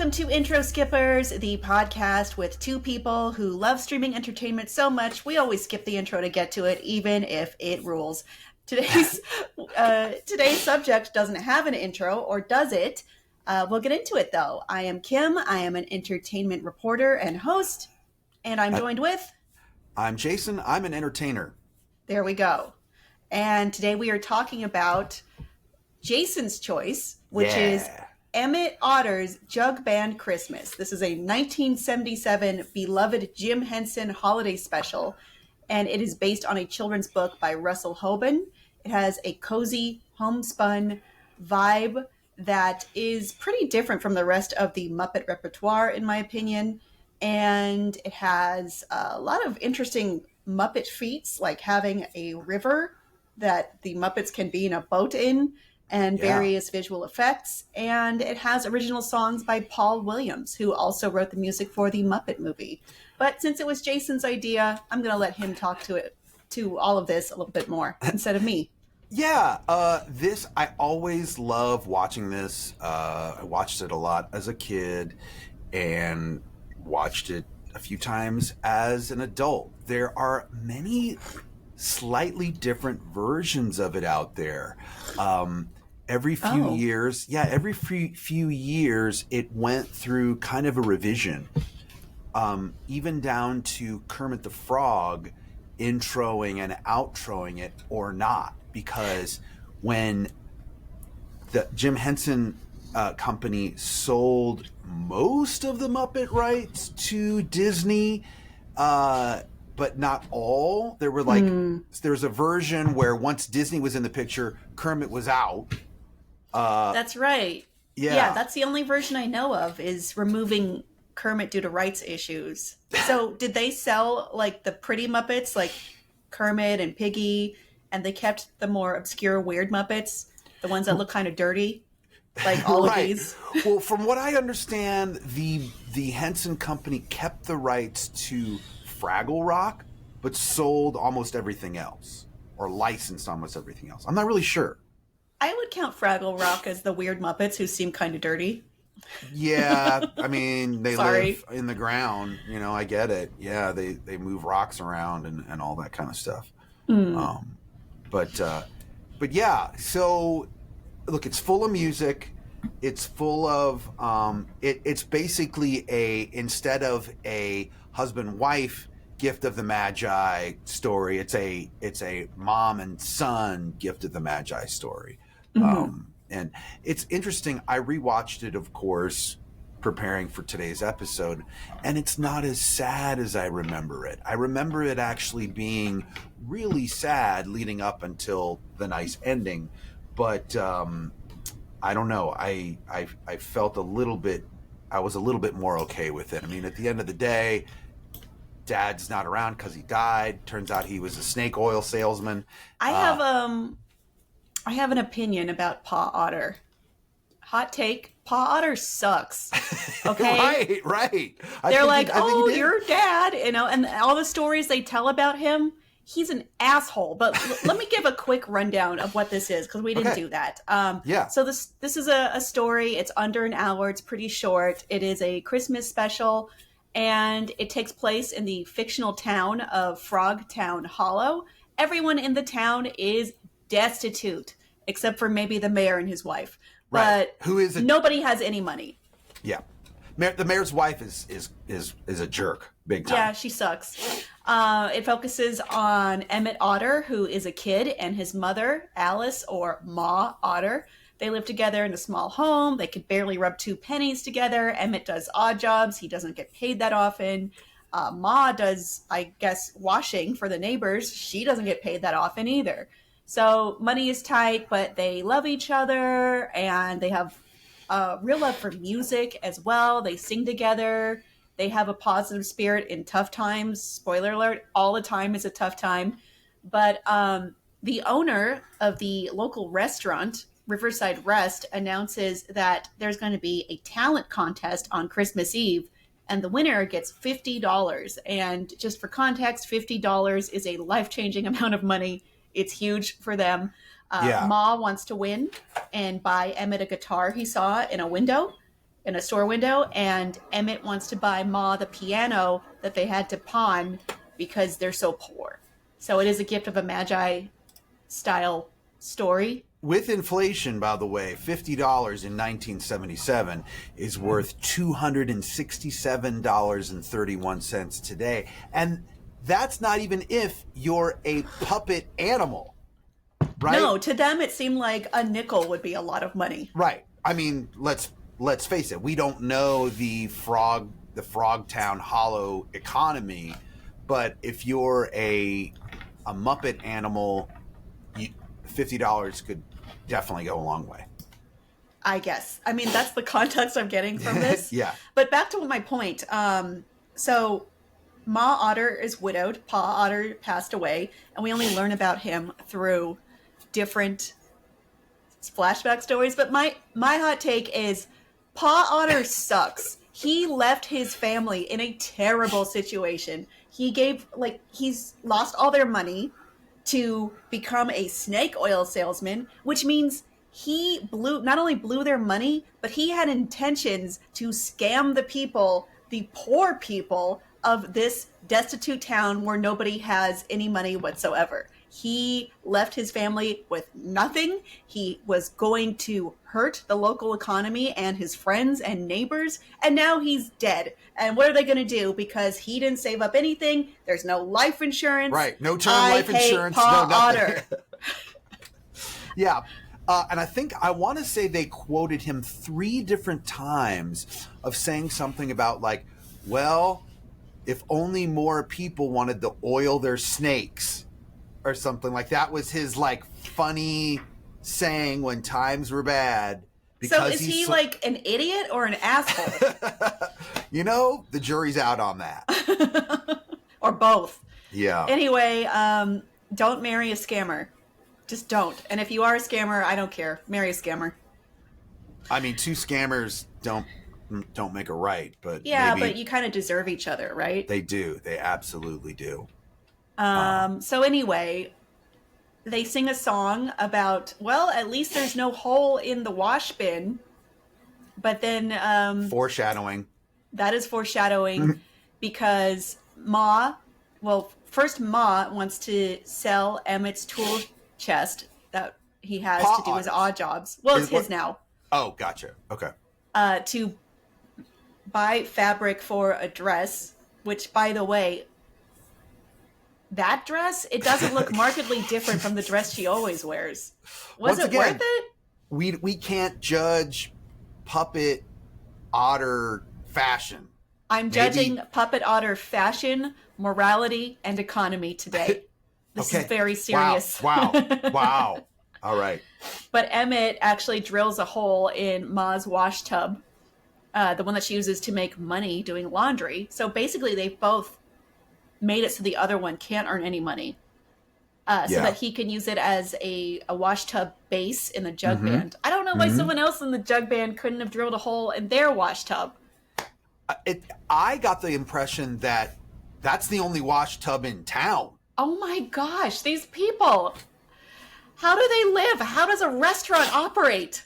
Welcome to Intro Skippers, the podcast with two people who love streaming entertainment so much we always skip the intro to get to it, even if it rules. Today's subject doesn't have an intro, or does it? We'll get into it, though. I am Kim. I am an entertainment reporter and host, and I'm joined with... I'm Jason. I'm an entertainer. There we go. And today we are talking about Jason's choice, which is Emmett Otter's Jug-Band Christmas. This is a 1977 beloved Jim Henson holiday special, and it is based on a children's book by Russell Hoban. It has a cozy, homespun vibe that is pretty different from the rest of the Muppet repertoire, in my opinion. And it has a lot of interesting Muppet feats, like having a river that the Muppets can be in a boat in, and various visual effects. And it has original songs by Paul Williams, who also wrote the music for the Muppet movie. But since it was Jason's idea, I'm going to let him talk to all of this a little bit more instead of me. I always love watching this. I watched it a lot as a kid and watched it a few times as an adult. There are many slightly different versions of it out there. Every few years, it went through kind of a revision, even down to Kermit the Frog introing and outroing it or not, because when the Jim Henson company sold most of the Muppet rights to Disney, but not all. There were there's a version where once Disney was in the picture, Kermit was out. That's right. Yeah, that's the only version I know of, is removing Kermit due to rights issues. So did they sell like the pretty Muppets, like Kermit and Piggy, and they kept the more obscure weird Muppets, the ones that look kind of dirty, like all of these? Well, from what I understand, the Henson company kept the rights to Fraggle Rock, but sold almost everything else, or licensed almost everything else. I'm not really sure. I would count Fraggle Rock as the weird Muppets who seem kind of dirty. Yeah, I mean, they live in the ground. You know, I get it. Yeah, they move rocks around and all that kind of stuff. But yeah, so look, it's full of music. It's full of it's basically instead of a husband-wife gift of the Magi story, it's a mom and son gift of the Magi story. And it's interesting. I rewatched it, of course, preparing for today's episode, and it's not as sad as I remember it. I remember it actually being really sad leading up until the nice ending, but I don't know. I felt I was a little bit more okay with it. I mean, at the end of the day, Dad's not around because he died. Turns out he was a snake oil salesman. I have an opinion about Pa Otter. Hot take: Pa Otter sucks. Okay, right. They're like, "Oh, your dad," and all the stories they tell about him. He's an asshole. But let me give a quick rundown of what this is, because we didn't do that. So this is a story. It's under an hour. It's pretty short. It is a Christmas special, and it takes place in the fictional town of Frogtown Hollow. Everyone in the town is destitute, except for maybe the mayor and his wife. But nobody has any money. Yeah. The mayor's wife is a jerk, big time. Yeah, she sucks. It focuses on Emmett Otter, who is a kid, and his mother, Alice, or Ma Otter. They live together in a small home. They could barely rub two pennies together. Emmett does odd jobs. He doesn't get paid that often. Ma does, I guess, washing for the neighbors. She doesn't get paid that often either. So money is tight, but they love each other, and they have real love for music as well. They sing together. They have a positive spirit in tough times. Spoiler alert, all the time is a tough time. But the owner of the local restaurant, Riverside Rest, announces that there's going to be a talent contest on Christmas Eve, and the winner gets $50. And just for context, $50 is a life-changing amount of money. It's huge for them. Ma wants to win and buy Emmett a guitar he saw in a window. in a store window, and Emmett wants to buy Ma the piano that they had to pawn because they're so poor. So it is a gift of a Magi style story. With inflation, by the way, $50 in 1977 is worth $267.31 today. And that's not even if you're a puppet animal, right? No, to them it seemed like a nickel would be a lot of money. Right. I mean, let's face it. We don't know the Frogtown Hollow economy, but if you're a Muppet animal, $50 could definitely go a long way. I guess. I mean, that's the context I'm getting from this. Yeah. But back to my point. So Ma Otter is widowed. Pa Otter passed away, and we only learn about him through different flashback stories. But my hot take is Pa Otter sucks. He left his family in a terrible situation. He's lost all their money to become a snake oil salesman, which means he not only blew their money, but he had intentions to scam the people, the poor people of this destitute town where nobody has any money whatsoever. He left his family with nothing. He was going to hurt the local economy and his friends and neighbors, and now he's dead. And what are they going to do? Because he didn't save up anything. There's no life insurance. Right. No term life insurance. Pa No nothing. Otter. Yeah. And I want to say they quoted him 3 different times of saying something about like, well, if only more people wanted to oil their snakes or something like that was his like funny saying when times were bad. So is he like an idiot or an asshole? You know, the jury's out on that. Or both. Yeah. Anyway, don't marry a scammer. Just don't. And if you are a scammer, I don't care. Marry a scammer. I mean, 2 scammers don't make a right, but yeah, maybe but you kind of deserve each other, right? They do. They absolutely do. So anyway, they sing a song about, well, at least there's no hole in the wash bin. But then foreshadowing. That is foreshadowing because first Ma wants to sell Emmett's tool chest that he has to do his odd jobs. Well, it's his now. Oh, gotcha. Okay. To buy fabric for a dress, which, by the way, that dress, it doesn't look markedly different from the dress she always wears. Was it worth it? We can't judge Puppet Otter fashion. I'm judging Puppet Otter fashion, morality, and economy today. This is very serious. Wow. All right. But Emmett actually drills a hole in Ma's wash tub, the one that she uses to make money doing laundry. So basically, they've both made it so the other one can't earn any money. So that he can use it as a wash tub base in the Jug-Band. I don't know why someone else in the Jug-Band couldn't have drilled a hole in their wash tub. I got the impression that that's the only wash tub in town. Oh my gosh, these people. How do they live? How does a restaurant operate?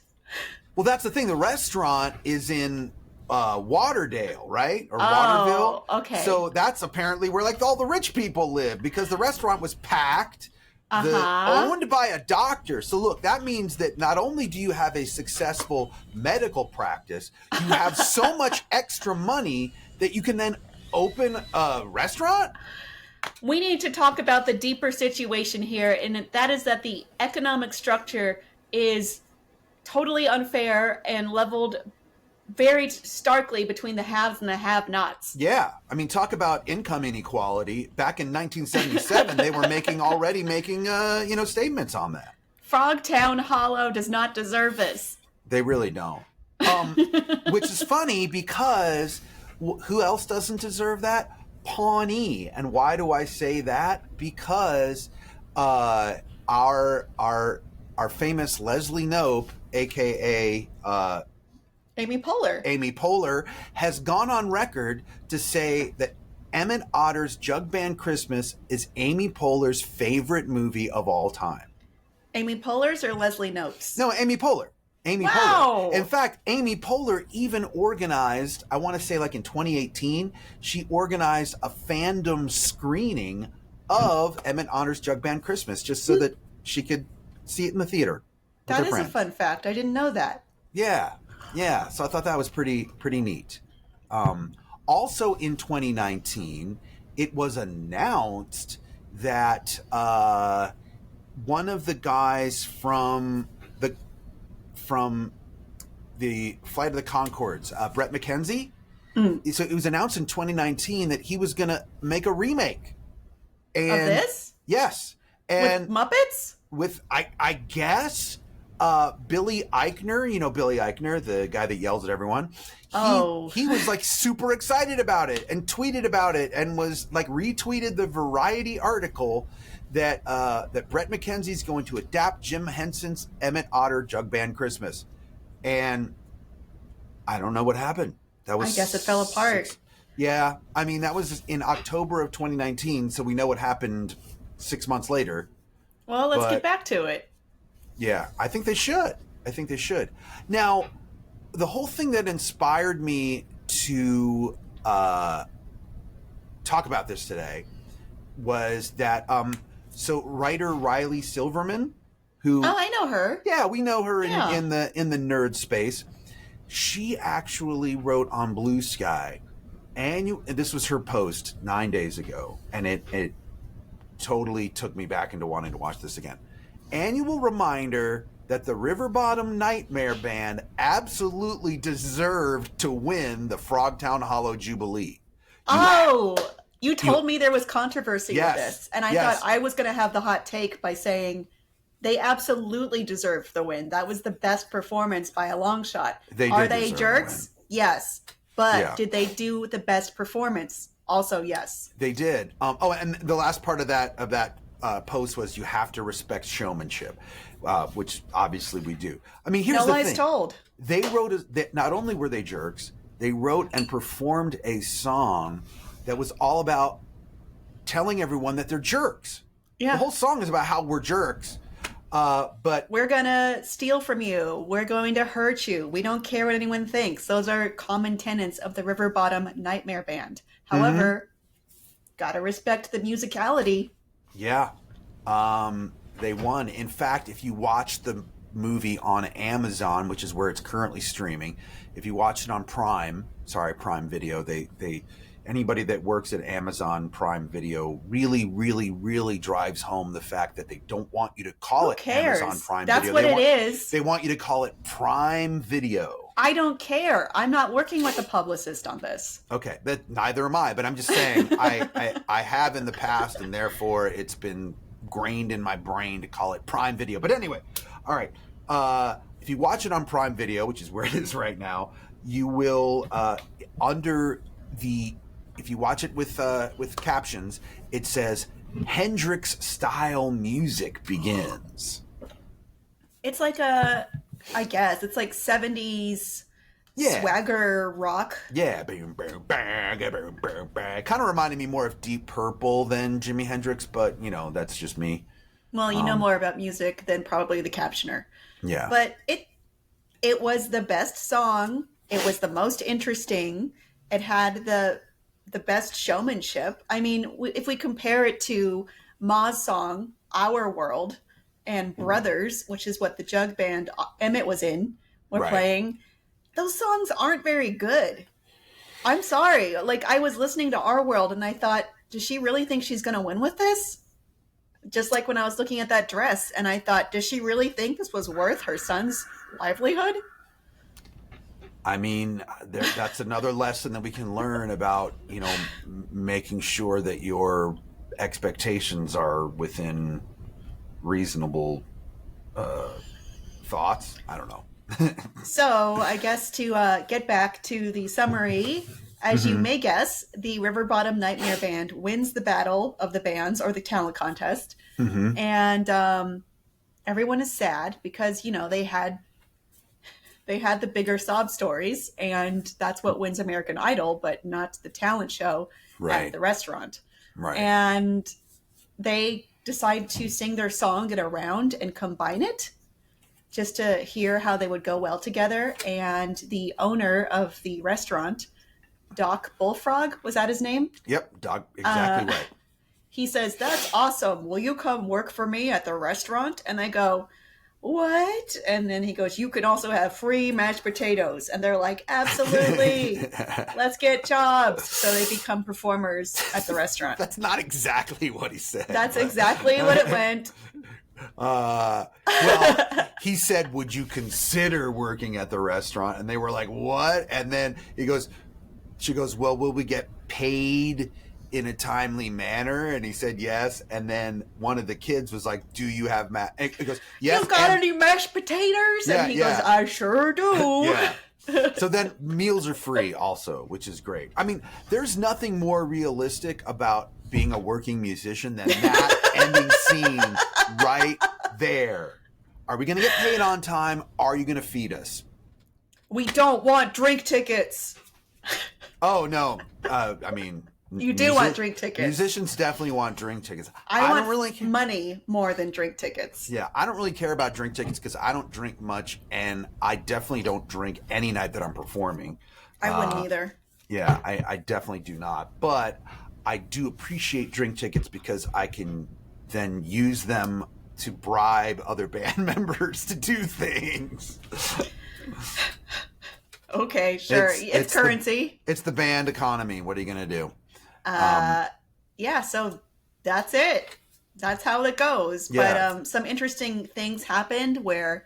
Well, that's the thing. The restaurant is in Waterdale, right? Or Waterville. Okay. So that's apparently where like all the rich people live because the restaurant was packed, owned by a doctor. So look, that means that not only do you have a successful medical practice, you have so much extra money that you can then open a restaurant. We need to talk about the deeper situation here, and that is that the economic structure is totally unfair and leveled very starkly between the haves and the have-nots. Yeah. I mean, talk about income inequality. Back in 1977, they were already making statements on that. Frogtown Hollow does not deserve this. They really don't. Which is funny because who else doesn't deserve that? Pawnee. And why do I say that? Because our famous Leslie Knope, a.k.a. Amy Poehler. Amy Poehler has gone on record to say that Emmett Otter's Jug-Band Christmas is Amy Poehler's favorite movie of all time. Amy Poehler's or Leslie Knope's? No, Amy Poehler. Amy Wow. Poehler. In fact, Amy Poehler even organized, I want to say like in 2018, she organized a fandom screening of Emmett Otter's Jug-Band Christmas just so that she could see it in the theater with That her is friends. a fun fact. I didn't know that. Yeah. Yeah. So I thought that was pretty neat. Also in 2019, it was announced that one of the guys from the Flight of the Conchords, Brett McKenzie. So it was announced in 2019 that he was going to make a remake. And of this? Yes. And with Muppets? With, I guess, Billy Eichner, you know Billy Eichner, the guy that yells at everyone. He was like super excited about it and tweeted about it and was like retweeted the Variety article that Brett McKenzie's going to adapt Jim Henson's Emmett Otter Jug-Band Christmas. And I don't know what happened. That was I guess it fell apart. Yeah. I mean, that was in October of 2019, so we know what happened 6 months later. Well, let's get back to it. Yeah, I think they should. Now, the whole thing that inspired me to talk about this today was that so writer Riley Silverman, who I know her. Yeah, we know her in the nerd space. She actually wrote on Blue Sky, and this was her post 9 days ago, and it totally took me back into wanting to watch this again. Annual reminder that the River Bottom Nightmare Band absolutely deserved to win the Frogtown Hollow Jubilee. You told me there was controversy with this, and I thought I was going to have the hot take by saying they absolutely deserved the win. That was the best performance by a long shot. Are they jerks? Yes. But did they do the best performance? Also, yes. They did. And the last part of that post was you have to respect showmanship, which obviously we do. I mean, here's the thing. No lies told. They wrote, not only were they jerks, they wrote and performed a song that was all about telling everyone that they're jerks. Yeah. The whole song is about how we're jerks. But we're going to steal from you. We're going to hurt you. We don't care what anyone thinks. Those are common tenets of the River Bottom Nightmare Band. However, gotta respect the musicality. Yeah. They won. In fact, if you watch the movie on Amazon, which is where it's currently streaming, if you watch it on Prime Video, they anybody that works at Amazon Prime Video really, really, really drives home the fact that they don't want you to call it Amazon Prime Video. That's what it is. They want you to call it Prime Video. I don't care. I'm not working with a publicist on this. Okay, but neither am I. But I'm just saying I have in the past, and therefore it's been grained in my brain to call it Prime Video. But anyway, all right. If you watch it on Prime Video, which is where it is right now, you will if you watch it with captions, it says Hendrix style music begins. It's like it's like 70s swagger rock. Yeah. Kind of reminded me more of Deep Purple than Jimi Hendrix, but that's just me. Well, you know more about music than probably the captioner. Yeah. But it was the best song. It was the most interesting. It had the best showmanship. I mean, if we compare it to Ma's song, Our World, and Brothers, which is what the Jug Band Emmett was in, playing, those songs aren't very good. I'm sorry. Like, I was listening to Our World and I thought, does she really think she's going to win with this? Just like when I was looking at that dress and I thought, does she really think this was worth her son's livelihood? I mean, that's another lesson that we can learn about, making sure that your expectations are within reasonable thoughts. I don't know. So I guess to get back to the summary, as you may guess, the River Bottom Nightmare Band wins the battle of the bands or the talent contest. And everyone is sad because, they had the bigger sob stories, and that's what wins American Idol, but not the talent show at the restaurant. Right. And they decide to sing their song in a round and combine it just to hear how they would go well together. And the owner of the restaurant, Doc Bullfrog, was that his name? Yep, Doc, exactly right. He says, "That's awesome. Will you come work for me at the restaurant?" And I go, "What?" And then he goes, "You can also have free mashed potatoes." And they're like, "Absolutely. Let's get jobs." So they become performers at the restaurant. That's not exactly what he said. That's exactly what it went. Well, he said, "Would you consider working at the restaurant?" And they were like, "What?" And then she goes, "Well, will we get paid in a timely manner?" And he said yes. And then one of the kids was like, "Do you have he goes, "Yes." "You got any mashed potatoes?" And he goes, "I sure do." Yeah. So then meals are free also, which is great. I mean, there's nothing more realistic about being a working musician than that ending scene right there. Are we going to get paid on time? Are you going to feed us? "We don't want drink tickets." Oh, no. I mean... You do want drink tickets. Musicians definitely want drink tickets. I want don't really money more than drink tickets. Yeah, I don't really care about drink tickets because I don't drink much, and I definitely don't drink any night that I'm performing. I wouldn't either. Yeah, I definitely do not. But I do appreciate drink tickets because I can then use them to bribe other band members to do things. Okay, sure. It's currency. It's the band economy. What are you going to do? Yeah, so that's it. That's how it goes. Yeah. But some interesting things happened where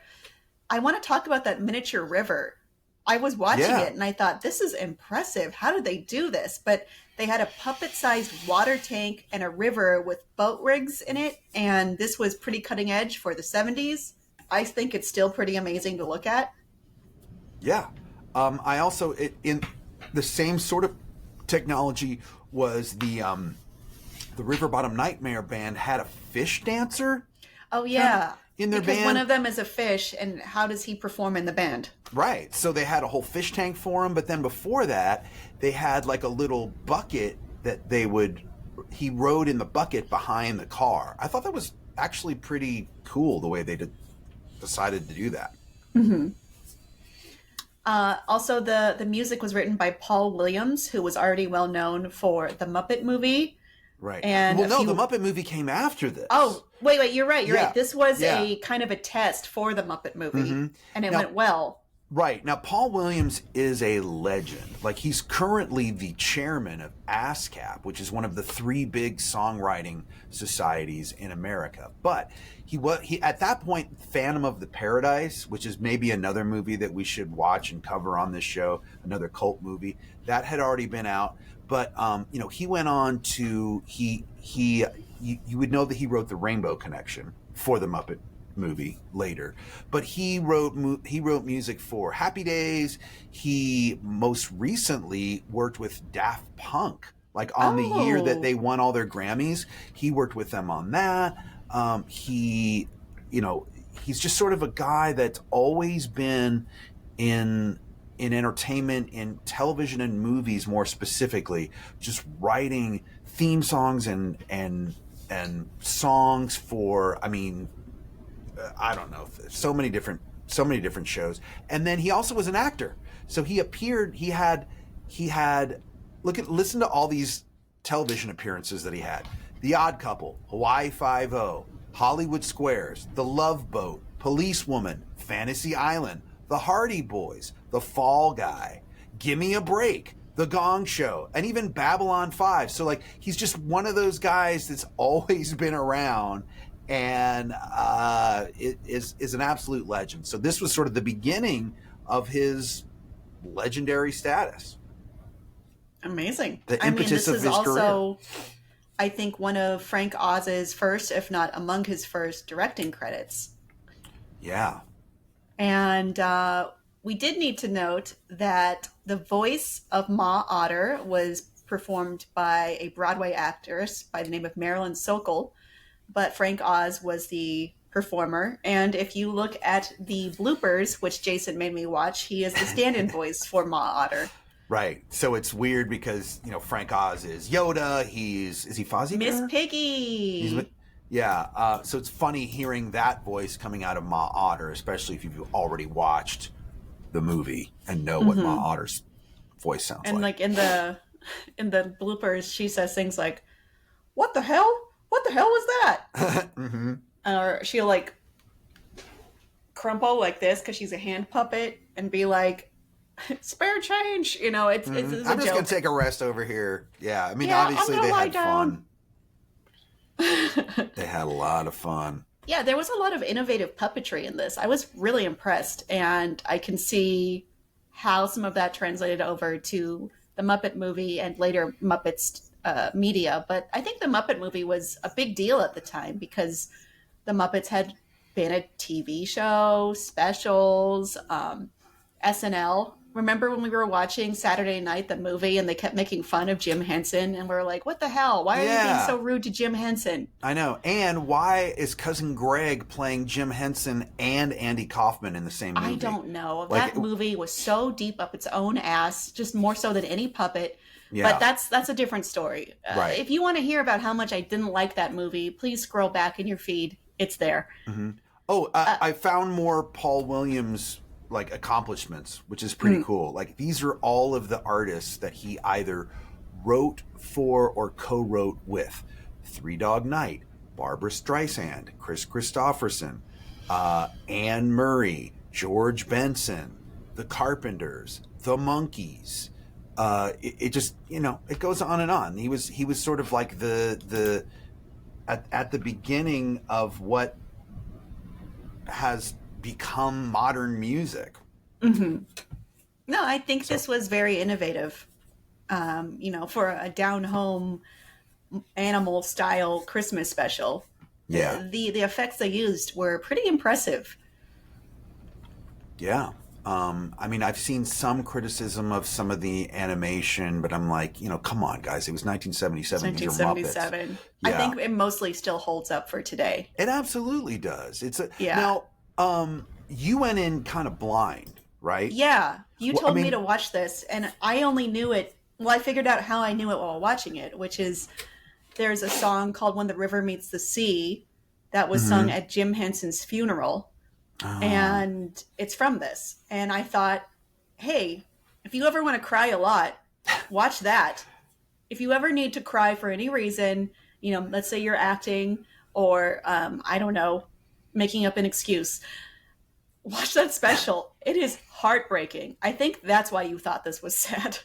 I want to talk about that miniature river. I was watching it and I thought, this is impressive. How did they do this? But they had a puppet-sized water tank and a river with boat rigs in it. And this was pretty cutting edge for the 70s. I think it's still pretty amazing to look at. Yeah. I also, in the same sort of technology was the River Bottom Nightmare band had a fish dancer. Oh, yeah. In their band. One of them is a fish, and how does he perform in the band? Right. So they had a whole fish tank for him, but then before that, they had like a little bucket that he rode in the bucket behind the car. I thought that was actually pretty cool the way they decided to do that. Mm-hmm. Also, the music was written by Paul Williams, who was already well known for the Muppet movie. Right. And the Muppet movie came after this. Oh, wait, you're right. You're right. This was a kind of a test for the Muppet movie, and it went well. Right. Now, Paul Williams is a legend. Like, he's currently the chairman of ASCAP, which is one of the 3 big songwriting societies in America. But he at that point, Phantom of the Paradise, which is maybe another movie that we should watch and cover on this show, another cult movie, that had already been out. But, he went on to, you would know that he wrote The Rainbow Connection for the Muppet movie later, but he wrote music for Happy Days. He most recently worked with Daft Punk, like on the year that they won all their Grammys. He worked with them on that. He's just sort of a guy that's always been in entertainment, in television and movies more specifically, just writing theme songs and songs for, I don't know, so many different shows. And then he also was an actor. So he appeared, listen to all these television appearances that he had. The Odd Couple, Hawaii Five-0, Hollywood Squares, The Love Boat, Policewoman, Fantasy Island, The Hardy Boys, The Fall Guy, Gimme a Break, The Gong Show, and even Babylon 5. So he's just one of those guys that's always been around and is an absolute legend. So this was sort of the beginning of his legendary status. Amazing. The impetus of his career. This is also, I think, one of Frank Oz's first, if not among his first, directing credits. Yeah. And we did need to note that the voice of Ma Otter was performed by a Broadway actress by the name of Marilyn Sokol, but Frank Oz was the performer. And if you look at the bloopers, which Jason made me watch, he is the stand-in voice for Ma Otter. Right. So it's weird because, Frank Oz is Yoda. Is he Fozzie Bear? Miss Piggy. Yeah. So it's funny hearing that voice coming out of Ma Otter, especially if you've already watched the movie and know what Ma Otter's voice sounds And like. like in the bloopers, she says things like, "What the hell? What the hell was that?" Mm-hmm. Or she'll like crumple like this because she's a hand puppet and be like, "Spare change," you know. It's Mm-hmm. it's a I'm just joke. gonna take a rest over here. Yeah, I mean, Yeah, obviously I'm they gonna lie had down. fun. They had a lot of fun. Yeah, there was a lot of innovative puppetry in this. I was really impressed, and I can see how some of that translated over to the Muppet movie and later Muppets media. But I think the Muppet movie was a big deal at the time because the Muppets had been a TV show, specials, SNL. Remember when we were watching Saturday Night, the movie, and they kept making fun of Jim Henson? And we are like, what the hell? Why are you being so Yeah, rude to Jim Henson? I know. And why is Cousin Greg playing Jim Henson and Andy Kaufman in the same movie? I don't know. Like, That movie was so deep up its own ass, just more so than any puppet. yeah, But that's a different story. right. If you want to hear about how much I didn't like that movie, please scroll back in your feed. It's there. Mm-hmm. Oh, I found more Paul Williams like accomplishments, which is pretty cool. Like these are all of the artists that he either wrote for or co-wrote with: Three Dog Night, Barbra Streisand, Chris Christopherson, Anne Murray, George Benson, The Carpenters, The Monkees. It just, you know, it goes on and on. He was sort of like the at the beginning of what has become modern music. Mm-hmm. No, I think this was very innovative. You know, for a down home animal style Christmas special. Yeah. The effects they used were pretty impressive. Yeah. I mean, I've seen some criticism of some of the animation, but I'm like, you know, come on, guys. It was 1977. It's These are Muppets. 1977. Yeah. I think it mostly still holds up for today. It absolutely does. Yeah. Now, you went in kind of blind, right? Yeah. You told me mean, to watch this, and I only knew it. Well, I figured out how I knew it while watching it, which is there's a song called When the River Meets the Sea that was sung at Jim Henson's funeral. And it's from this. And I thought, hey, if you ever want to cry a lot, watch that. If you ever need to cry for any reason, you know, let's say you're acting or, I don't know, making up an excuse, watch that special. It is heartbreaking. I think that's why you thought this was sad.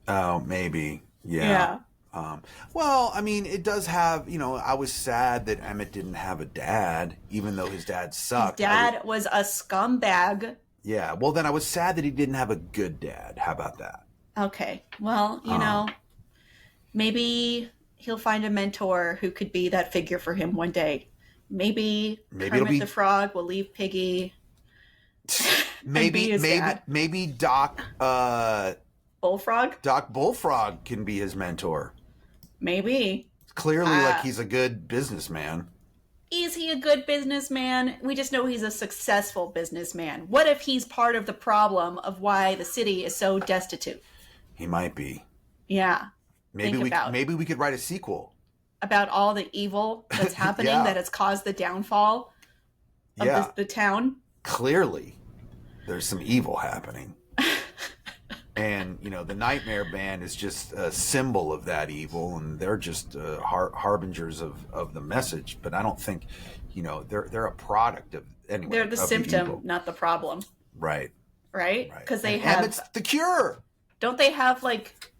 Oh, maybe. Yeah. Well, I mean, it does have, you know, I was sad that Emmett didn't have a dad, even though his dad sucked. His dad was a scumbag. Yeah. Well, then I was sad that he didn't have a good dad. How about that? Okay. Well, you know, maybe he'll find a mentor who could be that figure for him one day. Maybe Kermit the Frog will leave Piggy. Maybe Doc Bullfrog? Doc Bullfrog can be his mentor. Maybe. Clearly, like he's a good businessman. Is he a good businessman? We just know he's a successful businessman. What if he's part of the problem of why the city is so destitute? He might be. Yeah. Maybe we could write a sequel about all the evil that's happening that has caused the downfall of the town. Clearly, there's some evil happening. And, you know, the Nightmare Band is just a symbol of that evil, and they're just harbingers of the message. But I don't think, you know, they're a product of, anyway. They're the symptom, not the problem. Right. Right? Because they and it's the cure. Don't they have, like,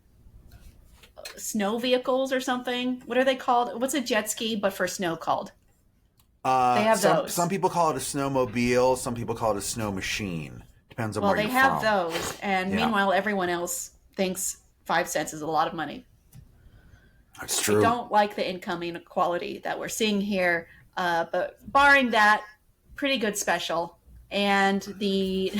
snow vehicles or something? What are they called? What's a jet ski, but for snow called? They have those. Some people call it a snowmobile. Some people call it a snow machine. Depends on where you're from. Well, they have those, and meanwhile, everyone else thinks 5 cents is a lot of money. That's true. I don't like the income inequality that we're seeing here, but barring that, pretty good special. And the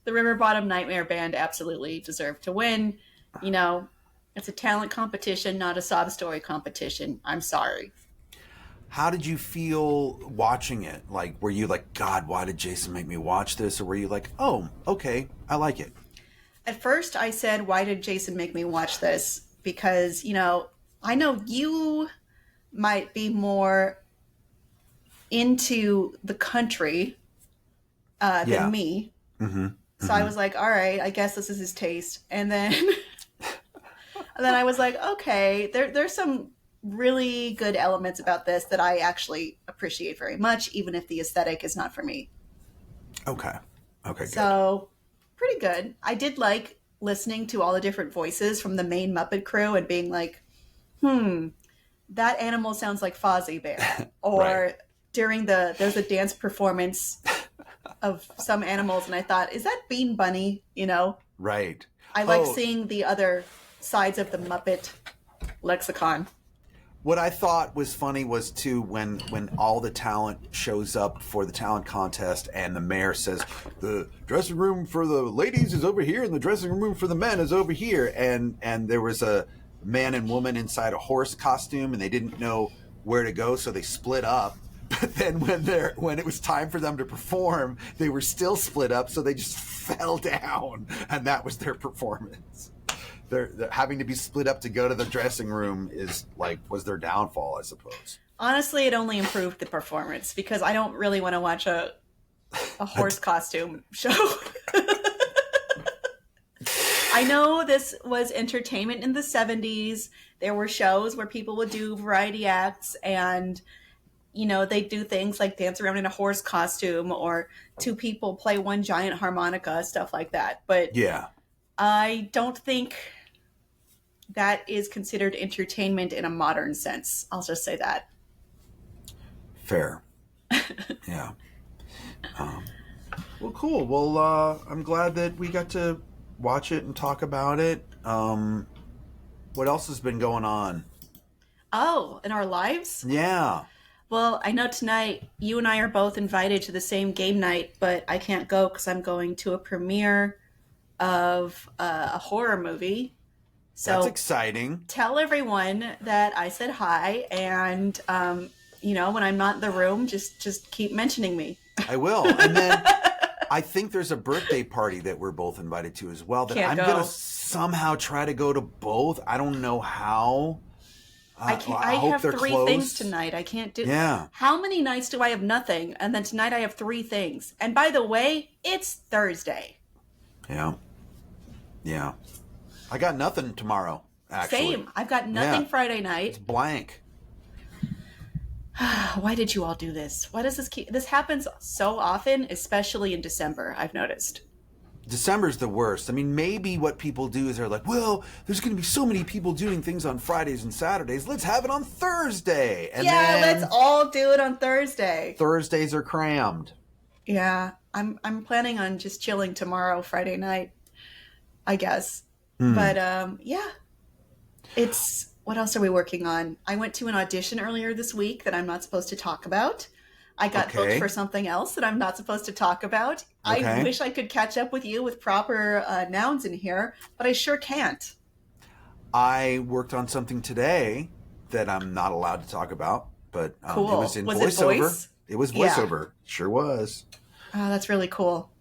the River Bottom Nightmare Band absolutely deserved to win. You know, it's a talent competition, not a sob story competition. I'm sorry. How did you feel watching it? Like, were you like, God, why did Jason make me watch this? Or were you like, oh, okay, I like it? At first I said, why did Jason make me watch this? Because, you know, I know you might be more into the country than me. Mm-hmm. So I was like, all right, I guess this is his taste. And then I was like, okay, there's some really good elements about this that I actually appreciate very much, even if the aesthetic is not for me. Okay. Okay, good. So pretty good. I did like listening to all the different voices from the main Muppet crew and being like, that animal sounds like Fozzie Bear. Or Right. there's a dance performance of some animals, and I thought, is that Bean Bunny? Right. I like seeing the other sides of the Muppet lexicon. What I thought was funny was too when all the talent shows up for the talent contest and the mayor says the dressing room for the ladies is over here and the dressing room for the men is over here, and there was a man and woman inside a horse costume and they didn't know where to go, so they split up. But then when it was time for them to perform, they were still split up, so they just fell down, and that was their performance. They're having to be split up to go to the dressing room was their downfall, I suppose. Honestly, it only improved the performance because I don't really want to watch a horse costume show. I know this was entertainment in the 70s. There were shows where people would do variety acts and they do things like dance around in a horse costume or two people play one giant harmonica, stuff like that. But yeah, I don't think that is considered entertainment in a modern sense. I'll just say that. Fair. Yeah. Well, cool. Well, I'm glad that we got to watch it and talk about it. What else has been going on? Oh, in our lives? Yeah. Well, I know tonight you and I are both invited to the same game night, but I can't go because I'm going to a premiere of a horror movie. So that's exciting. Tell everyone that I said hi, and when I'm not in the room, just keep mentioning me. I will. And then I think there's a birthday party that we're both invited to as well. That I'm going to somehow try to go to both. I don't know how. I have three things tonight. I can't do. Yeah. How many nights do I have nothing? And then tonight I have three things. And by the way, it's Thursday. Yeah. Yeah. I got nothing tomorrow, actually. Same. I've got nothing Friday night. It's blank. Why did you all do this? Why does this happens so often, especially in December, I've noticed. December's the worst. I mean, maybe what people do is they're like, well, there's going to be so many people doing things on Fridays and Saturdays. Let's have it on Thursday. And let's all do it on Thursday. Thursdays are crammed. Yeah, I'm planning on just chilling tomorrow, Friday night, I guess. But it's, what else are we working on? I went to an audition earlier this week that I'm not supposed to talk about. I got booked for something else that I'm not supposed to talk about. Okay. I wish I could catch up with you with proper nouns in here, but I sure can't. I worked on something today that I'm not allowed to talk about, but cool. It was in was voiceover. It voice? It was voiceover. Yeah. Sure was. Oh, that's really cool.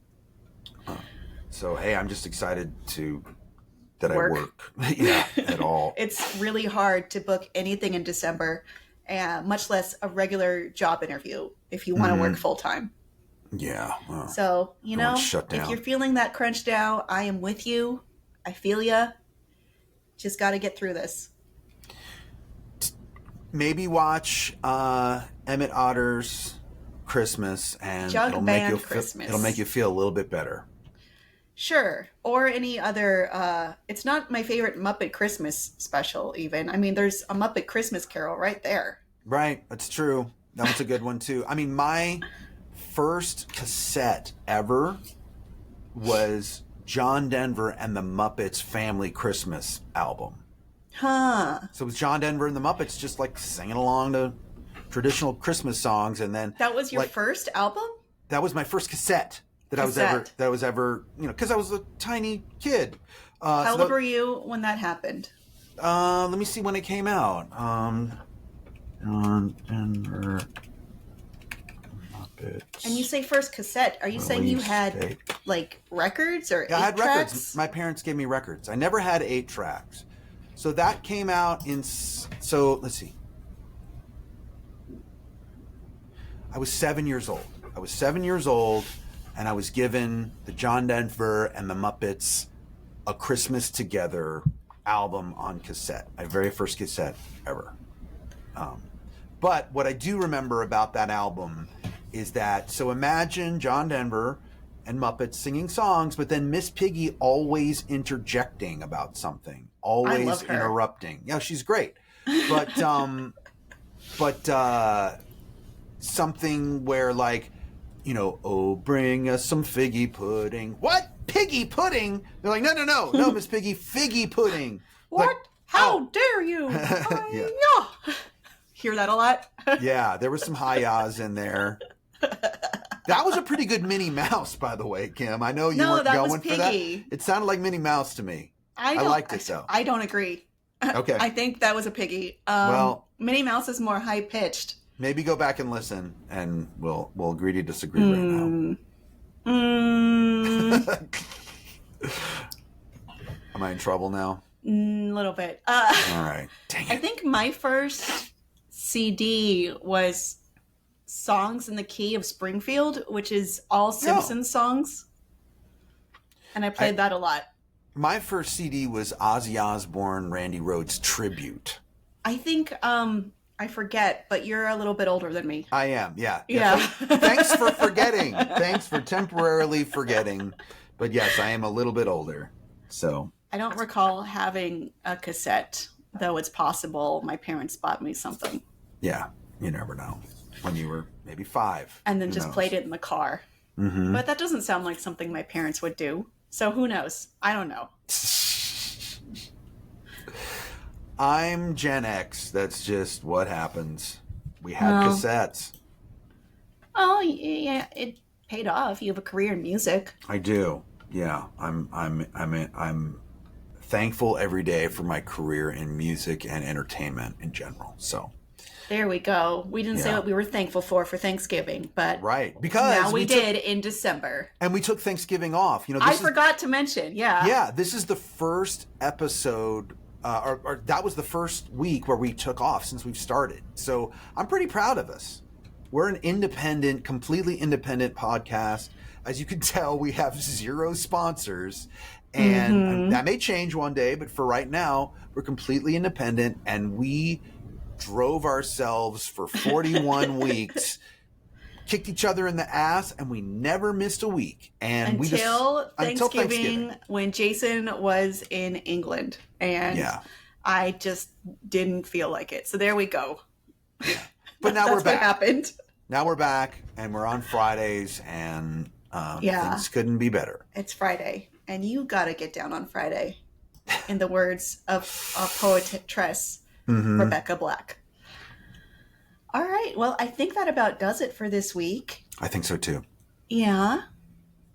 So, hey, I'm just excited that I work. Yeah, at all. It's really hard to book anything in December, much less a regular job interview if you want to work full time. Yeah. So, if you're feeling that crunch down, I am with you. I feel ya. Just got to get through this. Maybe watch Emmett Otter's Christmas, and Jug-Band Christmas. It'll make you feel a little bit better. Sure. Or any other, it's not my favorite Muppet Christmas special even. I mean, there's a Muppet Christmas Carol right there. Right. That's true. That was a good one too. I mean, my first cassette ever was John Denver and the Muppets Family Christmas album. Huh. So it was John Denver and the Muppets just like singing along to traditional Christmas songs, and then that was your first album? That was my first cassette. That I was ever, because I was a tiny kid. How old were you when that happened? Let me see when it came out. Denver Muppets. And you say first cassette. Are you saying you had like records or 8 I had tracks? Records. My parents gave me records. I never had 8 tracks. So that came out in. So let's see. I was 7 years old. I was 7 years old, and I was given the John Denver and the Muppets A Christmas Together album on cassette. My very first cassette ever. But what I do remember about that album is that, so imagine John Denver and Muppets singing songs, but then Miss Piggy always interjecting about something, always interrupting. Yeah, she's great. But something where, like, you know, oh, bring us some figgy pudding. What? Piggy pudding? They're like, no, Miss Piggy, figgy pudding. What? Like, How dare you? Yeah. Hear that a lot? Yeah, there was some hi-yahs in there. That was a pretty good Minnie Mouse, by the way, Kim. I know you weren't going for that. It sounded like Minnie Mouse to me. I liked it, though. I don't agree. Okay. I think that was a piggy. Well, Minnie Mouse is more high-pitched. Maybe go back and listen, and we'll agree to disagree right now. Am I in trouble now? A little bit. All right. Dang it. I think my first CD was Songs in the Key of Springfield, which is all Simpsons songs. And I played that a lot. My first CD was Ozzy Osbourne, Randy Rhoads Tribute. I think, I forget, but you're a little bit older than me. I am, yeah. Yeah. Thanks for forgetting. Thanks for temporarily forgetting. But yes, I am a little bit older. So I don't recall having a cassette, though it's possible my parents bought me something. Yeah, you never know. When you were maybe 5. And then just played it in the car. Mm-hmm. But that doesn't sound like something my parents would do. So who knows? I don't know. I'm Gen X. That's just what happens. We had cassettes. Oh, yeah, it paid off. You have a career in music. I do. Yeah, I'm thankful every day for my career in music and entertainment in general. So there we go. We didn't say what we were thankful for Thanksgiving, but right, because now we did in December, and we took Thanksgiving off. You know, I forgot to mention. Yeah, this is the first episode. Or that was the first week where we took off since we've started. So I'm pretty proud of us. We're an independent, completely independent podcast. As you can tell, we have 0 sponsors. And that may change one day, but for right now, we're completely independent. And we drove ourselves for 41 weeks, kicked each other in the ass, and we never missed a week. And until Thanksgiving, when Jason was in England. And I just didn't feel like it. So there we go. Yeah. But now we're back. What happened. Now we're back, and we're on Fridays, and things couldn't be better. It's Friday, and you got to get down on Friday, in the words of a poetess, Rebecca Black. All right. Well, I think that about does it for this week. I think so, too. Yeah.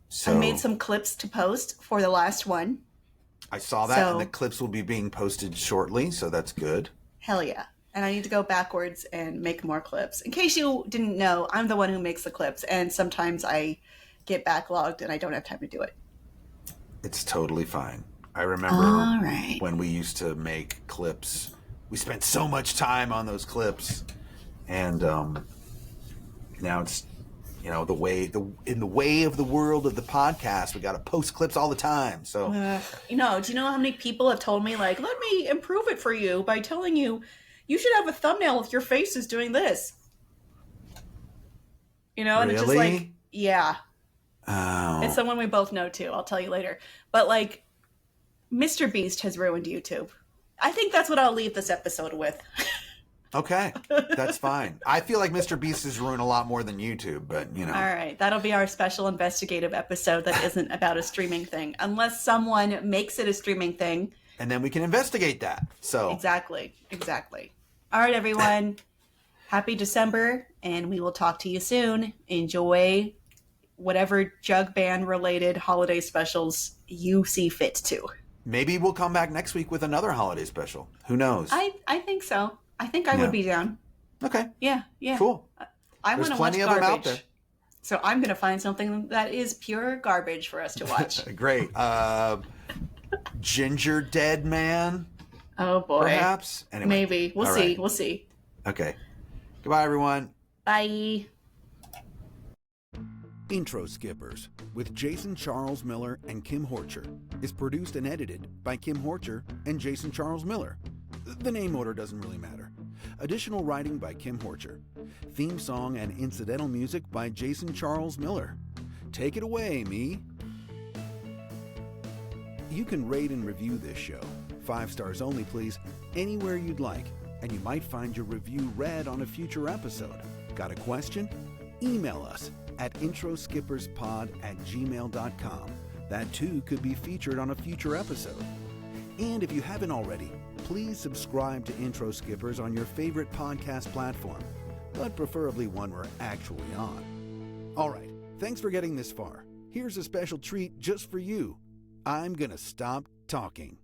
So I made some clips to post for the last one. I saw that, and the clips will be being posted shortly, so that's good. Hell yeah. And I need to go backwards and make more clips. In case you didn't know, I'm the one who makes the clips, and sometimes I get backlogged and I don't have time to do it. It's totally fine. I remember when we used to make clips. We spent so much time on those clips, and now it's, you know, in the way of the world of the podcast, we got to post clips all the time. So, do you know how many people have told me, like, let me improve it for you by telling you should have a thumbnail with your faces doing this. You know, and really? It's just like, yeah. Oh. It's someone we both know too. I'll tell you later. But like, Mr. Beast has ruined YouTube. I think that's what I'll leave this episode with. Okay, that's fine. I feel like Mr. Beast has ruined a lot more than YouTube, but you know. All right, that'll be our special investigative episode that isn't about a streaming thing, unless someone makes it a streaming thing. And then we can investigate that. So Exactly. All right, everyone. Happy December, and we will talk to you soon. Enjoy whatever Jug-Band related holiday specials you see fit to. Maybe we'll come back next week with another holiday special. Who knows? I think so. I think I would be down. Okay. Yeah. Cool. I want to watch plenty of garbage. them out there. So I'm going to find something that is pure garbage for us to watch. Great. Ginger Dead Man. Oh boy. Perhaps. Anyway. Maybe. We'll see. Okay. Goodbye, everyone. Bye. Intro Skippers with Jason Charles Miller and Kim Horcher is produced and edited by Kim Horcher and Jason Charles Miller. The name order doesn't really matter. Additional writing by Kim Horcher. Theme song and incidental music by Jason Charles Miller. Take it away, me. You can rate and review this show, 5 stars only please, anywhere you'd like, and you might find your review read on a future episode. Got a question? Email us at introskipperspod@gmail.com. That too could be featured on a future episode. And if you haven't already, please subscribe to Intro Skippers on your favorite podcast platform, but preferably one we're actually on. All right, thanks for getting this far. Here's a special treat just for you. I'm gonna stop talking.